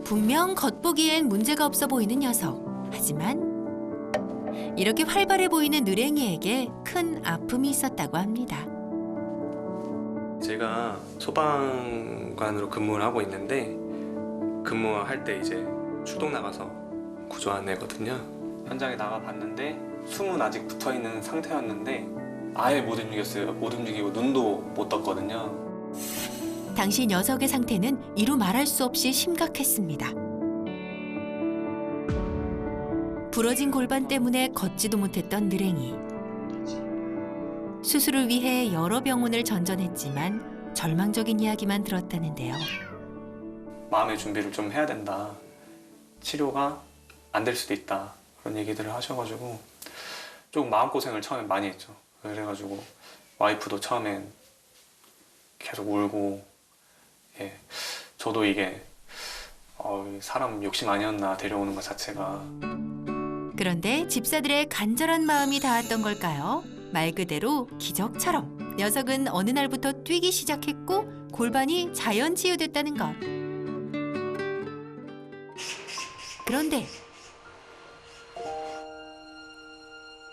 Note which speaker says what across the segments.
Speaker 1: 분명 겉보기엔 문제가 없어 보이는 녀석. 하지만 이렇게 활발해 보이는 느랭이에게 큰 아픔이 있었다고 합니다.
Speaker 2: 제가 소방관으로 근무를 하고 있는데 근무할 때 이제 출동 나가서 구조한 애거든요. 현장에 나가봤는데 숨은 아직 붙어있는 상태였는데 아예 못 움직였어요. 못 움직이고 눈도 못 떴거든요.
Speaker 1: 당시 녀석의 상태는 이루 말할 수 없이 심각했습니다. 부러진 골반 때문에 걷지도 못했던 느랭이. 수술을 위해 여러 병원을 전전했지만 절망적인 이야기만 들었다는데요.
Speaker 2: 마음의 준비를 좀 해야 된다. 치료가 안 될 수도 있다. 그런 얘기들을 하셔가지고 조금 마음고생을 처음에 많이 했죠. 그래가지고 와이프도 처음엔 계속 울고, 예, 저도 이게 사람 욕심 아니었나 데려오는 것 자체가.
Speaker 1: 그런데 집사들의 간절한 마음이 닿았던 걸까요? 말 그대로 기적처럼 녀석은 어느 날부터 뛰기 시작했고 골반이 자연 치유됐다는 것. 그런데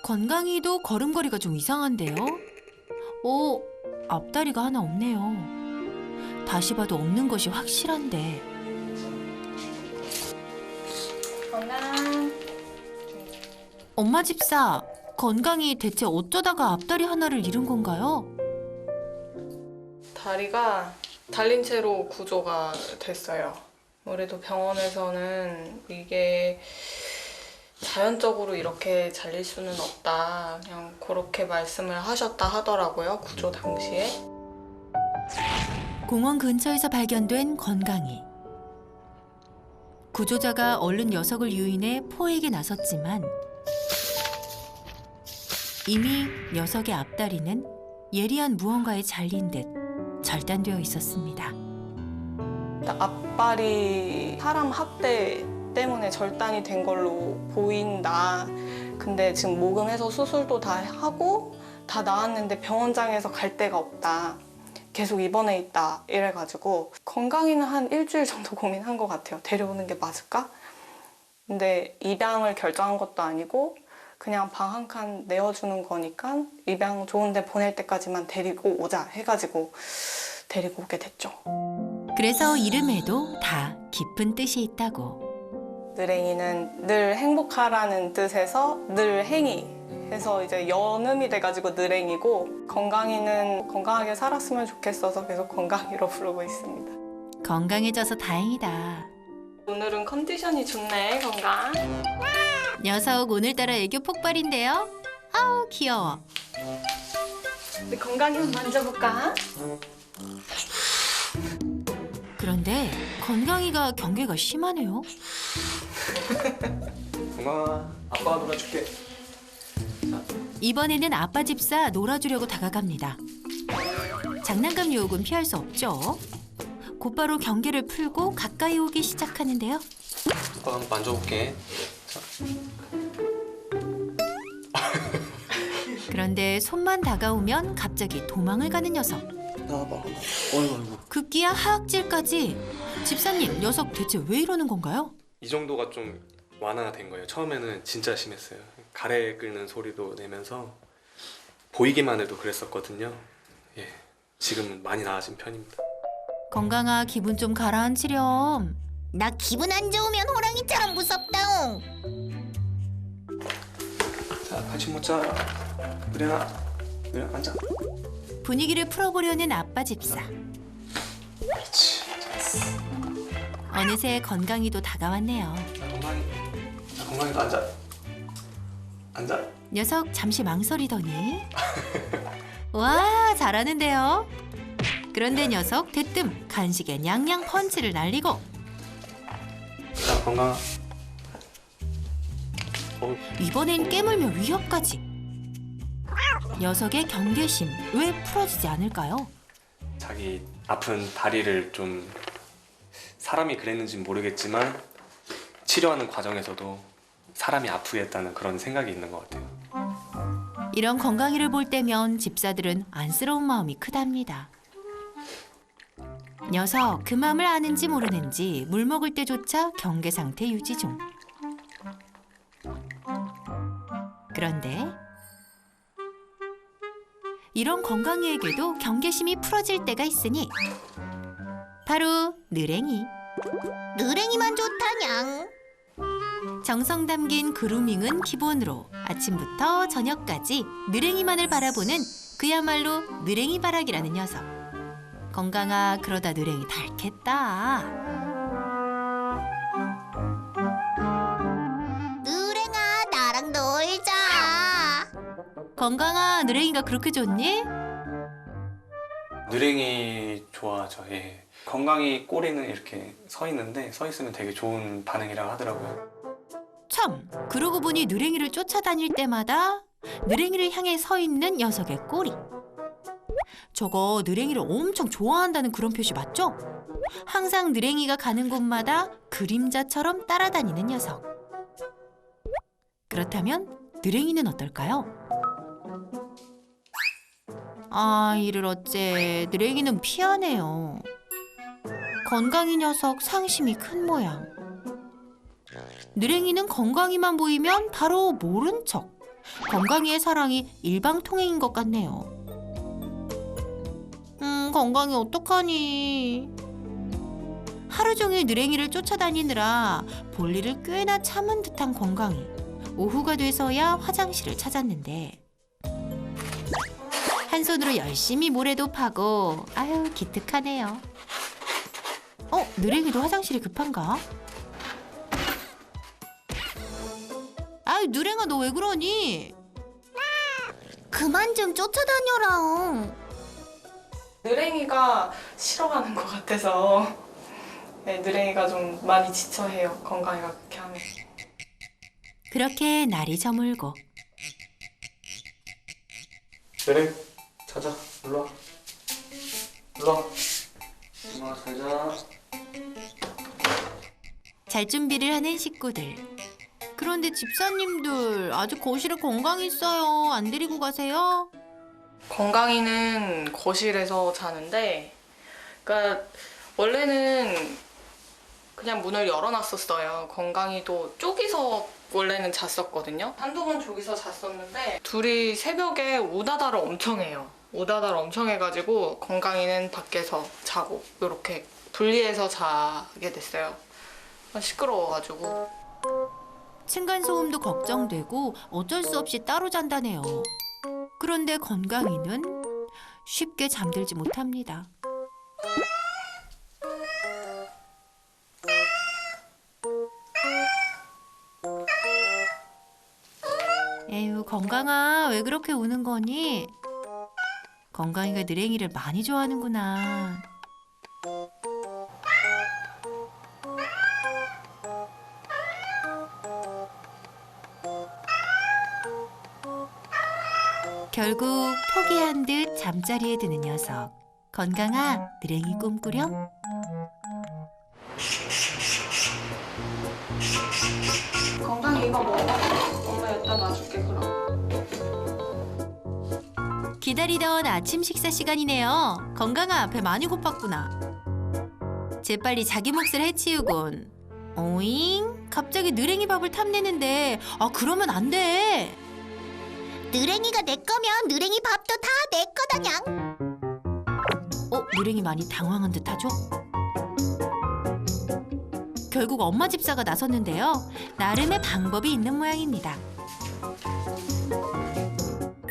Speaker 1: 건강이도 걸음걸이가 좀 이상한데요? 앞다리가 하나 없네요. 다시 봐도 없는 것이 확실한데.
Speaker 3: 건강.
Speaker 1: 엄마 집사, 건강이 대체 어쩌다가 앞다리 하나를 잃은 건가요?
Speaker 3: 다리가 달린 채로 구조가 됐어요. 그래도 병원에서는 이게 자연적으로 이렇게 잘릴 수는 없다. 그냥 그렇게 말씀을 하셨다 하더라고요. 구조 당시에.
Speaker 1: 공원 근처에서 발견된 건강이. 구조자가 얼른 녀석을 유인해 포획에 나섰지만 이미 녀석의 앞다리는 예리한 무언가에 잘린 듯 절단되어 있었습니다.
Speaker 3: 앞발이 사람 학대 때문에 절단이 된 걸로 보인다. 근데 지금 모금해서 수술도 다 하고 다 나았는데 병원장에서 갈 데가 없다. 계속 입원해 있다. 이래가지고 건강이는 한 일주일 정도 고민한 것 같아요. 데려오는 게 맞을까? 근데 입양을 결정한 것도 아니고 그냥 방 한 칸 내어주는 거니까 입양 좋은 데 보낼 때까지만 데리고 오자 해가지고 데리고 오게 됐죠.
Speaker 1: 그래서 이름에도 다 깊은 뜻이 있다고.
Speaker 3: 느랭이는 늘 행복하라는 뜻에서 늘 행이 해서 이제 연음이 돼가지고 느랭이고, 건강이는 건강하게 살았으면 좋겠어서 계속 건강이로 부르고 있습니다.
Speaker 1: 건강해져서 다행이다.
Speaker 3: 오늘은 컨디션이 좋네. 건강.
Speaker 1: 녀석 오늘따라 애교 폭발인데요. 아우 귀여워.
Speaker 3: 우리 건강이 한번 만져볼까?
Speaker 1: 그런데 건강이가 경계가 심하네요.
Speaker 2: 건강아, 아빠가 놀아줄게.
Speaker 1: 이번에는 아빠 집사 놀아주려고 다가갑니다. 장난감 유혹은 피할 수 없죠. 곧바로 경계를 풀고 가까이 오기 시작하는데요.
Speaker 2: 아빠가 한번 만져볼게. 자.
Speaker 1: 그런데 손만 다가오면 갑자기 도망을 가는 녀석.
Speaker 2: 나와봐. 어이구.
Speaker 1: 급기야 하악질까지. 집사님, 녀석 대체 왜 이러는 건가요?
Speaker 2: 이 정도가 좀 완화가 된 거예요. 처음에는 진짜 심했어요. 가래 끓는 소리도 내면서 보이기만 해도 그랬었거든요. 예, 지금은 많이 나아진 편입니다.
Speaker 1: 건강아, 기분 좀 가라앉히렴.
Speaker 4: 나 기분 안 좋으면 호랑이처럼 무섭다옹.
Speaker 2: 자, 같이 먹자. 누리야, 앉아.
Speaker 1: 분위기를 풀어보려는 아빠 집사.
Speaker 2: 그렇지. 잘했어.
Speaker 1: 어느새 건강이도 다가왔네요.
Speaker 2: 자, 건강이도 앉아. 앉아.
Speaker 1: 녀석 잠시 망설이더니 와, 잘하는데요. 그런데 녀석 대뜸 간식에 냥냥 펀치를 날리고
Speaker 2: 자, 건강아.
Speaker 1: 이번엔 깨물며 위협까지. 녀석의 경계심 왜 풀어지지 않을까요?
Speaker 2: 자기 아픈 다리를 좀 사람이 그랬는지는 모르겠지만 치료하는 과정에서도 사람이 아프겠다는 그런 생각이 있는 것 같아요.
Speaker 1: 이런 건강이를 볼 때면 집사들은 안쓰러운 마음이 크답니다. 녀석 그 맘을 아는지 모르는지 물 먹을 때조차 경계 상태 유지 중. 그런데 이런 건강이에게도 경계심이 풀어질 때가 있으니 바로 느랭이.
Speaker 4: 느랭이만 좋다냥.
Speaker 1: 정성 담긴 그루밍은 기본으로 아침부터 저녁까지 느랭이만을 바라보는 그야말로 느랭이 바라기라는 녀석. 건강아, 그러다 느랭이 닳겠다.
Speaker 4: 느랭아, 나랑 놀자.
Speaker 1: 건강아, 느랭이가 그렇게 좋니?
Speaker 2: 느랭이 좋아하죠. 예. 건강히 꼬리는 이렇게 서 있는데 서 있으면 되게 좋은 반응이라고 하더라고요.
Speaker 1: 참, 그러고 보니 느랭이를 쫓아다닐 때마다 느랭이를 향해 서 있는 녀석의 꼬리. 저거 느랭이를 엄청 좋아한다는 그런 표시 맞죠? 항상 느랭이가 가는 곳마다 그림자처럼 따라다니는 녀석. 그렇다면 느랭이는 어떨까요? 아, 이를 어째 느랭이는 피하네요. 건강이 녀석 상심이 큰 모양. 느랭이는 건강이만 보이면 바로 모른 척. 건강이의 사랑이 일방통행인 것 같네요. 건강이 어떡하니? 하루 종일 느랭이를 쫓아다니느라 볼일을 꽤나 참은 듯한 건강이 오후가 돼서야 화장실을 찾았는데 한 손으로 열심히 모래도 파고 아유 기특하네요. 느랭이도 화장실이 급한가? 아유 느랭아 너 왜 그러니?
Speaker 4: 그만 좀 쫓아다녀라.
Speaker 3: 느랭이가 싫어하는 것 같아서 네, 느랭이가 좀 많이 지쳐해요. 건강이가 그렇게 하면.
Speaker 1: 그렇게 날이 저물고
Speaker 2: 느랭, 자자. 일로 와. 일로 와. 엄마 자자.
Speaker 1: 잘 준비를 하는 식구들. 그런데 집사님들 아직 거실에 건강이 있어요. 안 데리고 가세요?
Speaker 3: 건강이는 거실에서 자는데, 그러니까 원래는 그냥 문을 열어놨었어요. 건강이도 쪼기서 원래는 잤었거든요. 한두 번 저기서 잤었는데 둘이 새벽에 오다다를 엄청 해요. 오다다를 엄청 해가지고 건강이는 밖에서 자고 이렇게 분리해서 자게 됐어요. 시끄러워가지고.
Speaker 1: 층간소음도 걱정되고 어쩔 수 없이 따로 잔다네요. 그런데 건강이는 쉽게 잠들지 못합니다. 에휴 건강아 왜 그렇게 우는 거니? 건강이가 느랭이를 많이 좋아하는구나. 결국 포기한 듯 잠자리에 드는 녀석. 건강아, 느랭이 꿈꾸렴?
Speaker 3: 건강이 이거 먹어. 엄마 여기다 놔줄게 그럼.
Speaker 1: 기다리던 아침 식사 시간이네요. 건강아, 배 많이 고팠구나. 재빨리 자기 몫을 해치우곤. 오잉? 갑자기 느랭이 밥을 탐내는데 그러면 안 돼.
Speaker 4: 느랭이가 내 거면 느랭이 밥도 다 내 거다냥.
Speaker 1: 느랭이 많이 당황한 듯하죠? 결국 엄마 집사가 나섰는데요. 나름의 방법이 있는 모양입니다.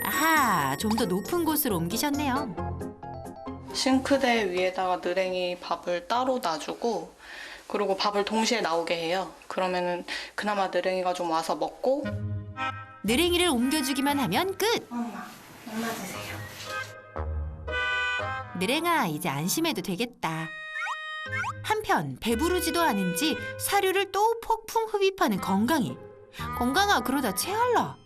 Speaker 1: 아하, 좀 더 높은 곳으로 옮기셨네요.
Speaker 3: 싱크대 위에다가 느랭이 밥을 따로 놔주고 그리고 밥을 동시에 나오게 해요. 그러면은 그나마 느랭이가 좀 와서 먹고.
Speaker 1: 느랭이를 옮겨주기만 하면 끝!
Speaker 3: 엄마 드세요.
Speaker 1: 느랭아, 이제 안심해도 되겠다. 한편 배부르지도 않은지 사료를 또 폭풍 흡입하는 건강이. 건강아, 그러다 체할라.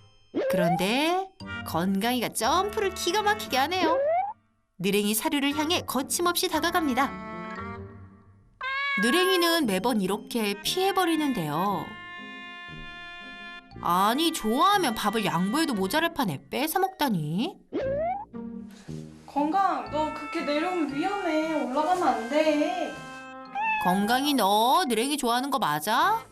Speaker 1: 그런데 건강이가 점프를 기가 막히게 하네요. 느랭이 사료를 향해 거침없이 다가갑니다. 느랭이는 매번 이렇게 피해버리는데요. 아니, 좋아하면 밥을 양보해도 모자랄 판에 뺏어 먹다니.
Speaker 3: 건강, 너 그렇게 내려오면 위험해. 올라가면 안 돼.
Speaker 1: 건강이 너 느랭이 좋아하는 거 맞아?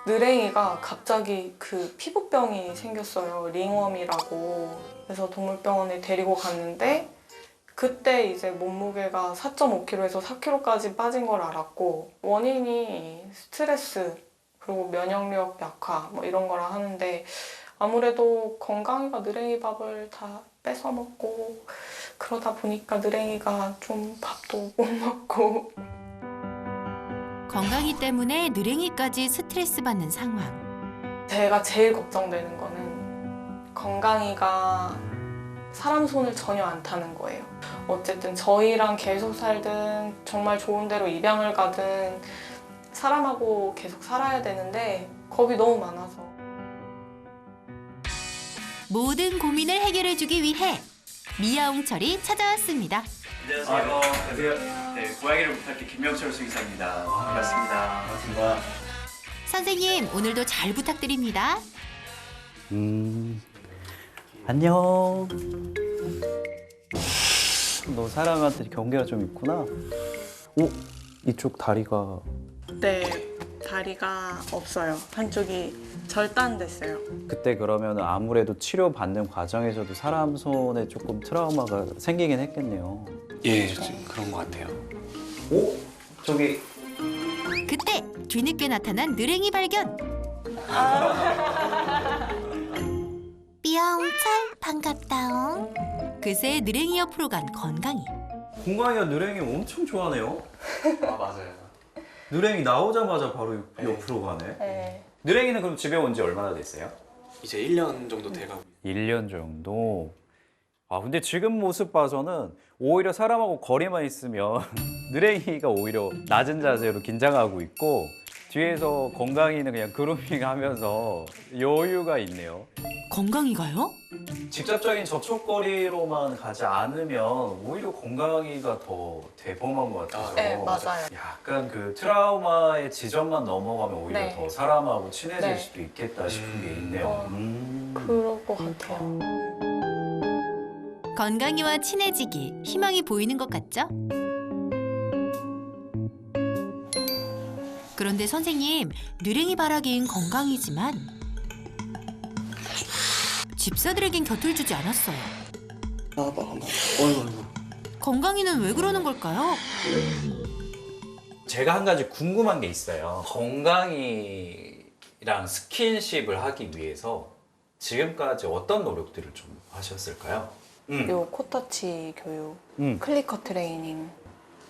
Speaker 3: 느랭이가 갑자기 그 피부병이 생겼어요. 링웜이라고. 그래서 동물병원에 데리고 갔는데 그때 이제 몸무게가 4.5kg에서 4kg까지 빠진 걸 알았고 원인이 스트레스 그리고 면역력 약화 뭐 이런 거라 하는데 아무래도 건강이가 느랭이 밥을 다 뺏어 먹고 그러다 보니까 느랭이가 좀 밥도 못 먹고
Speaker 1: 건강이 때문에 느랭이까지 스트레스 받는 상황.
Speaker 3: 제가 제일 걱정되는 거는 건강이가 사람 손을 전혀 안 타는 거예요. 어쨌든 저희랑 계속 살든 정말 좋은 데로 입양을 가든 사람하고 계속 살아야 되는데 겁이 너무 많아서
Speaker 1: 모든 고민을 해결해주기 위해 미아홍철이 찾아왔습니다.
Speaker 5: 안녕하세요. 안녕하세요. 네, 고양이를 부탁해 김명철 수의사입니다. 반갑습니다.
Speaker 2: 반갑습니다.
Speaker 1: 선생님, 오늘도 잘 부탁드립니다.
Speaker 6: 안녕. 너 사람한테 경계가 좀 있구나. 오, 이쪽 다리가
Speaker 3: 네, 다리가 없어요. 한쪽이 절단됐어요.
Speaker 6: 그때 그러면 아무래도 치료 받는 과정에서도 사람 손에 조금 트라우마가 생기긴 했겠네요.
Speaker 2: 예, 그런 것 같아요.
Speaker 6: 오, 저기
Speaker 1: 그때 뒤늦게 나타난 느랭이 발견.
Speaker 4: 삐용철 반갑다옹.
Speaker 1: 그새 느랭이 옆으로 간 건강이.
Speaker 6: 공광이가 느랭이 엄청 좋아하네요.
Speaker 2: 아, 맞아요.
Speaker 6: 느랭이 나오자마자 바로
Speaker 2: 네.
Speaker 6: 옆으로 가네.
Speaker 3: 네.
Speaker 6: 느랭이는 그럼 집에 온 지 얼마나 됐어요?
Speaker 2: 이제 1년 정도 돼가고
Speaker 6: 1년 정도. 아, 근데 지금 모습 봐서는 오히려 사람하고 거리만 있으면 느랭이가 오히려 낮은 자세로 긴장하고 있고 뒤에서 건강이는 그냥 그루밍 하면서 여유가 있네요.
Speaker 1: 건강이가요?
Speaker 6: 직접적인 접촉거리로만 가지 않으면 오히려 건강이가 더 대범한 것 같아서
Speaker 3: 네, 맞아요.
Speaker 6: 약간 그 트라우마의 지점만 넘어가면 오히려
Speaker 3: 네.
Speaker 6: 더 사람하고 친해질
Speaker 3: 네.
Speaker 6: 수도 있겠다 싶은 게 있네요.
Speaker 3: 어, 그럴 것 같아요.
Speaker 1: 건강이와 친해지기 희망이 보이는 것 같죠? 그런데 선생님, 느랭이 바라기인 건강이지만 집사들에겐 곁을 주지 않았어요.
Speaker 2: 어이구.
Speaker 1: 건강이는 왜 그러는 걸까요?
Speaker 6: 제가 한 가지 궁금한 게 있어요. 건강이랑 스킨십을 하기 위해서 지금까지 어떤 노력들을 좀 하셨을까요?
Speaker 3: 요 코터치 교육,
Speaker 6: 음.
Speaker 3: 클리커 트레이닝,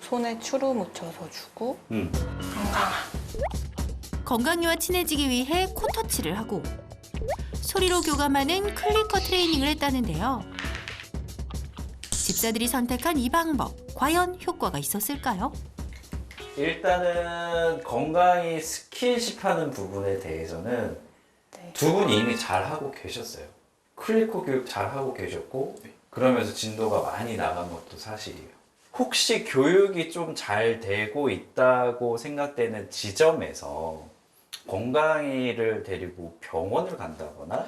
Speaker 3: 손에 추루 묻혀서 주고 건강아.
Speaker 1: 건강이와 친해지기 위해 코터치를 하고 소리로 교감하는 클리커 트레이닝을 했다는데요. 집사들이 선택한 이 방법, 과연 효과가 있었을까요?
Speaker 6: 일단은 건강히 스킨십하는 부분에 대해서는
Speaker 3: 네.
Speaker 6: 두 분이 이미 잘 하고 계셨어요. 클리커 교육 잘 하고 계셨고 그러면서 진도가 많이 나간 것도 사실이에요. 혹시 교육이 좀 잘 되고 있다고 생각되는 지점에서 건강이를 데리고 병원을 간다거나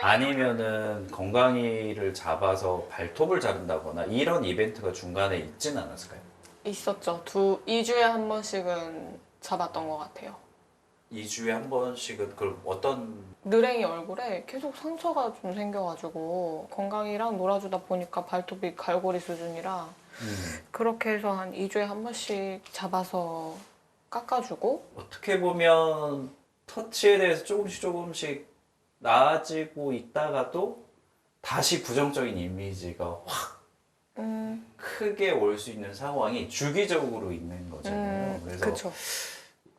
Speaker 6: 아니면은 건강이를 잡아서 발톱을 자른다거나 이런 이벤트가 중간에 있진 않았을까요?
Speaker 3: 있었죠. 2주에 한 번씩은 잡았던 것 같아요.
Speaker 6: 2주에 한 번씩은 그럼 어떤
Speaker 3: 느랭이 얼굴에 계속 상처가 좀 생겨가지고 건강이랑 놀아주다 보니까 발톱이 갈고리 수준이라 그렇게 해서 한 2주에 한 번씩 잡아서 깎아주고
Speaker 6: 어떻게 보면 터치에 대해서 조금씩 나아지고 있다가도 다시 부정적인 이미지가 확 크게 올 수 있는 상황이 주기적으로 있는 거잖아요. 그래서
Speaker 3: 그쵸.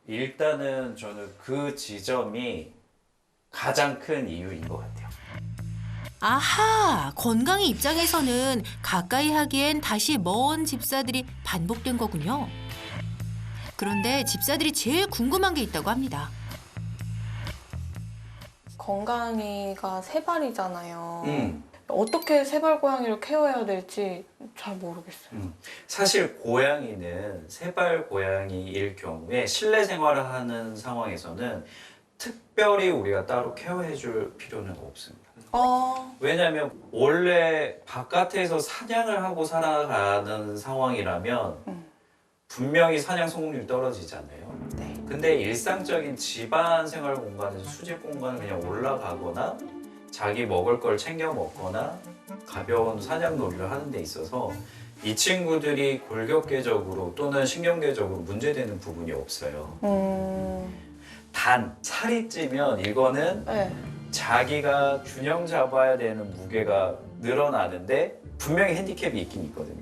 Speaker 6: 일단은 저는 그 지점이 가장 큰 이유인 것 같아요.
Speaker 1: 아하, 건강이 입장에서는 가까이 하기엔 다시 먼 집사들이 반복된 거군요. 그런데 집사들이 제일 궁금한 게 있다고 합니다.
Speaker 3: 건강이가 세발이잖아요. 어떻게 세발 고양이를 케어해야 될지 잘 모르겠어요.
Speaker 6: 사실 고양이는 세발 고양이일 경우에 실내 생활을 하는 상황에서는 특별히 우리가 따로 케어해 줄 필요는 없습니다. 왜냐하면 원래 바깥에서 사냥을 하고 살아가는 상황이라면 분명히 사냥 성공률이 떨어지잖아요.
Speaker 3: 네.
Speaker 6: 근데 일상적인 집안 생활 공간에서 수직 공간을 그냥 올라가거나 자기 먹을 걸 챙겨 먹거나 가벼운 사냥 놀이를 하는 데 있어서 이 친구들이 골격계적으로 또는 신경계적으로 문제되는 부분이 없어요. 단 살이 찌면 이거는
Speaker 3: 네.
Speaker 6: 자기가 균형 잡아야 되는 무게가 늘어나는데 분명히 핸디캡이 있긴 있거든요.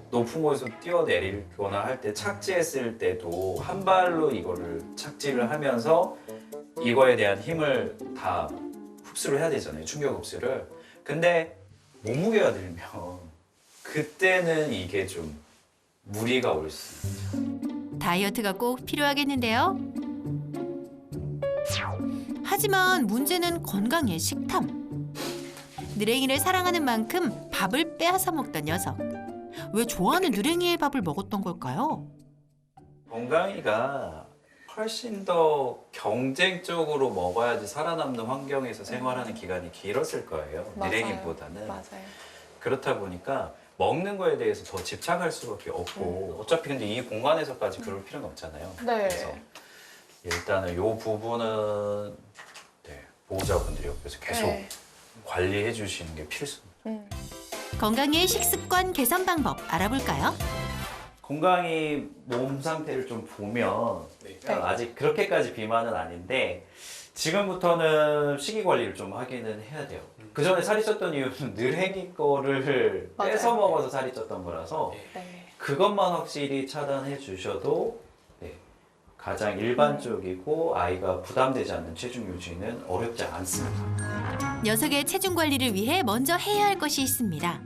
Speaker 6: 높은 곳에서 뛰어내리거나 할 때 착지했을 때도 한 발로 이거를 착지를 하면서 이거에 대한 힘을 다 흡수를 해야 되잖아요. 충격 흡수를. 근데 몸무게가 늘면 그때는 이게 좀 무리가 올 수 있죠.
Speaker 1: 다이어트가 꼭 필요하겠는데요. 하지만 문제는 건강의 식탐. 느랭이를 사랑하는 만큼 밥을 빼앗아 먹던 녀석. 왜 좋아하는 느랭이의 밥을 먹었던 걸까요?
Speaker 6: 건강이가 훨씬 더 경쟁적으로 먹어야지 살아남는 환경에서 생활하는 기간이 길었을 거예요.
Speaker 3: 맞아요.
Speaker 6: 느랭이보다는.
Speaker 3: 맞아요.
Speaker 6: 그렇다 보니까 먹는 거에 대해서 더 집착할 수밖에 없고 어차피 근데 이 공간에서까지 그럴 필요는 없잖아요.
Speaker 3: 네.
Speaker 6: 그래서 일단은 이 부분은 네, 보호자분들이 옆에서 계속
Speaker 3: 네.
Speaker 6: 관리해 주시는 게 필수입니다.
Speaker 1: 건강의 식습관 개선 방법 알아볼까요?
Speaker 6: 건강히 몸 상태를 좀 보면
Speaker 2: 네.
Speaker 6: 아직 그렇게까지 비만은 아닌데 지금부터는 식이 관리를 좀 하기는 해야 돼요. 그 전에 살이 쪘던 이유는 느랭이 거를
Speaker 3: 맞아요.
Speaker 6: 뺏어 먹어서 살이 쪘던 거라서
Speaker 3: 네.
Speaker 6: 그것만 확실히 차단해 주셔도 네, 가장 일반적이고 아이가 부담되지 않는 체중 유지는 어렵지 않습니다.
Speaker 1: 녀석의 체중 관리를 위해 먼저 해야 할 것이 있습니다.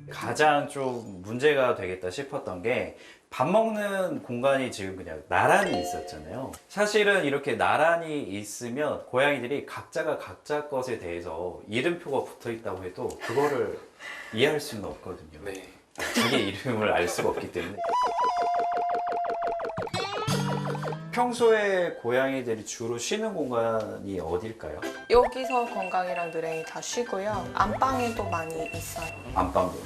Speaker 6: 가장 좀 문제가 되겠다 싶었던 게 밥 먹는 공간이 지금 그냥 나란히 있었잖아요. 사실은 이렇게 나란히 있으면 고양이들이 각자가 각자 것에 대해서 이름표가 붙어 있다고 해도 그거를 이해할 수는 없거든요.
Speaker 2: 네.
Speaker 6: 자기 이름을 알 수가 없기 때문에. 평소에 고양이들이 주로 쉬는 공간이 어딜까요?
Speaker 3: 여기서 건강이랑 느랭이 다 쉬고요. 안방에도 많이 있어요.
Speaker 6: 안방도.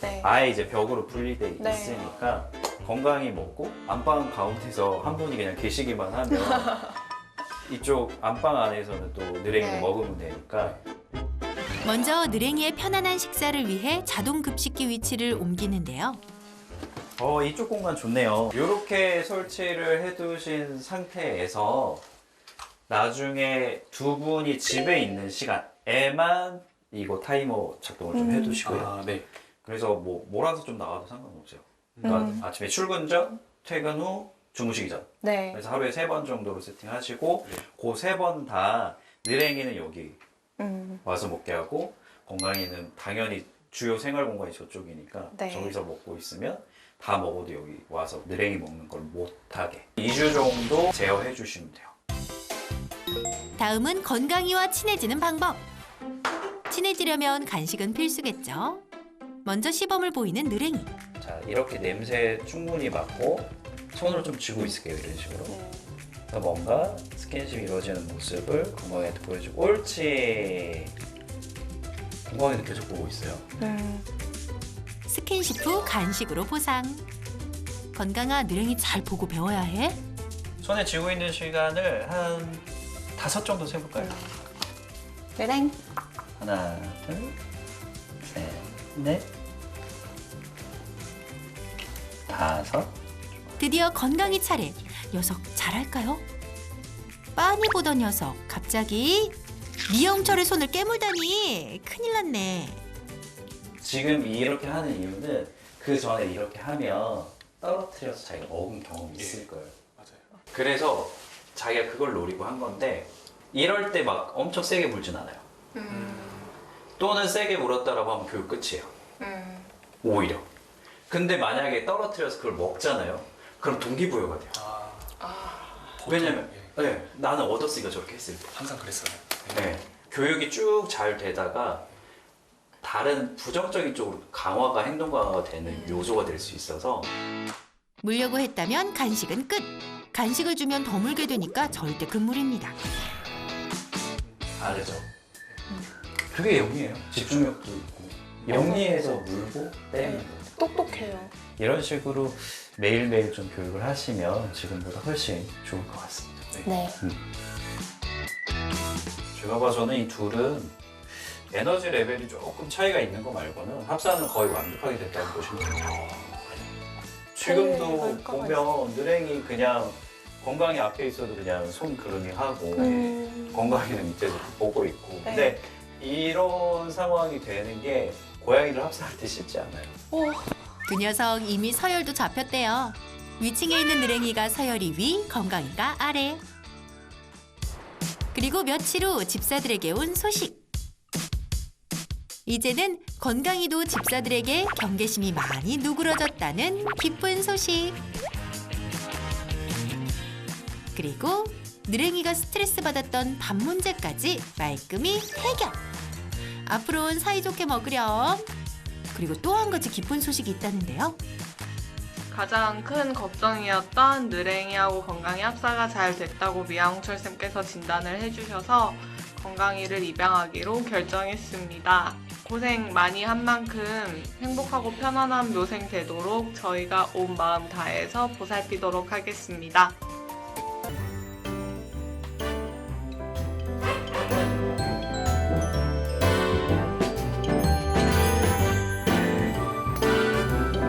Speaker 3: 네.
Speaker 6: 아예 이제 벽으로 분리돼
Speaker 3: 네.
Speaker 6: 있으니까 건강히 먹고 안방 가운데서 한 분이 그냥 계시기만 하면 이쪽 안방 안에서는 또 느랭이를
Speaker 3: 네.
Speaker 6: 먹으면 되니까
Speaker 1: 먼저 느랭이의 편안한 식사를 위해 자동 급식기 위치를 옮기는데요.
Speaker 6: 이쪽 공간 좋네요. 이렇게 설치를 해두신 상태에서 나중에 두 분이 집에 있는 시간에만 이거 타이머 작동을 좀 해두시고요.
Speaker 2: 아, 네.
Speaker 6: 그래서 뭐 몰아서 좀 나와도 상관없어요. 그러니까 아침에 출근 전, 퇴근 후, 주무시기 전.
Speaker 3: 네.
Speaker 6: 그래서 하루에 3번 정도로 세팅하시고 그 3번 다 느랭이는 여기 와서 먹게 하고 건강이는 당연히 주요 생활 공간이 저쪽이니까
Speaker 3: 네.
Speaker 6: 저기서 먹고 있으면 다 먹어도 여기 와서 느랭이 먹는 걸 못하게 2주 정도 제어해 주시면 돼요.
Speaker 1: 다음은 건강이와 친해지는 방법. 친해지려면 간식은 필수겠죠. 먼저 시범을 보이는 느랭이.
Speaker 6: 자, 이렇게 냄새 충분히 맡고 손으로 좀 쥐고 있을게요. 이런 식으로. 그래서 뭔가 스킨십이 이루어지는 모습을 건강이한테 보여주고 옳지. 건강이도 계속 보고 있어요.
Speaker 1: 스킨십 후 간식으로 보상. 건강아, 느랭이 잘 보고 배워야 해.
Speaker 6: 손에 쥐고 있는 시간을 한 5 정도 세볼까요?
Speaker 3: 느랭.
Speaker 6: 하나, 둘, 셋, 넷, 5.
Speaker 1: 드디어 건강이 차례. 녀석 잘할까요? 빤히 보던 녀석 갑자기 미영철의 손을 깨물다니 큰일 났네.
Speaker 6: 지금 이렇게 하는 이유는 그 전에 이렇게 하면 떨어뜨려서 자기가 먹은 경험이 있을 거예요.
Speaker 2: 맞아요.
Speaker 6: 그래서 자기가 그걸 노리고 한 건데 이럴 때 막 엄청 세게 물진 않아요. 또는 세게 물었다라고 하면 교육 끝이에요. 오히려. 근데 만약에 떨어뜨려서 그걸 먹잖아요. 그럼 동기부여가 돼요. 왜냐면 네, 나는 얻었으니까 저렇게 했을 때.
Speaker 2: 항상 그랬어요.
Speaker 6: 네, 교육이 쭉 잘 되다가 다른 부정적인 쪽으로 강화가 행동 강화가 되는 요소가 될 수 있어서
Speaker 1: 물려고 했다면 간식은 끝. 간식을 주면 더 물게 되니까 절대 금물입니다.
Speaker 6: 다르죠. 그게 영리해요. 집중력도 있고 영리해서 물고 때리는 거.
Speaker 3: 똑똑해요.
Speaker 6: 이런 식으로 매일매일 좀 교육을 하시면 지금보다 훨씬 좋을 것 같습니다.
Speaker 3: 네.
Speaker 6: 제가 봐서는 이 둘은 에너지 레벨이 조금 차이가 있는 거 말고는 합사는 거의 완벽하게 됐다고 보시면 돼요. 지금도
Speaker 3: 뭘까
Speaker 6: 보면 느랭이 그냥 건강이 앞에 있어도 그냥 손 그러니 하고 건강이는 밑에서 보고 있고
Speaker 3: 네.
Speaker 6: 근데 이런 상황이 되는 게 고양이를 합사할 때 쉽지 않아요.
Speaker 1: 두 녀석 이미 서열도 잡혔대요. 위층에 있는 느랭이가 서열이 위, 건강이가 아래. 그리고 며칠 후 집사들에게 온 소식. 이제는 건강이도 집사들에게 경계심이 많이 누그러졌다는 기쁜 소식. 그리고 느랭이가 스트레스 받았던 밥 문제까지 말끔히 해결. 앞으로는 사이좋게 먹으렴. 그리고 또 한 가지 기쁜 소식이 있다는데요.
Speaker 7: 가장 큰 걱정이었던 느랭이하고 건강이 합사가 잘 됐다고 미아홍철 쌤께서 진단을 해주셔서 건강이를 입양하기로 결정했습니다. 고생 많이 한 만큼 행복하고 편안한 묘생 되도록 저희가 온 마음 다해서 보살피도록 하겠습니다.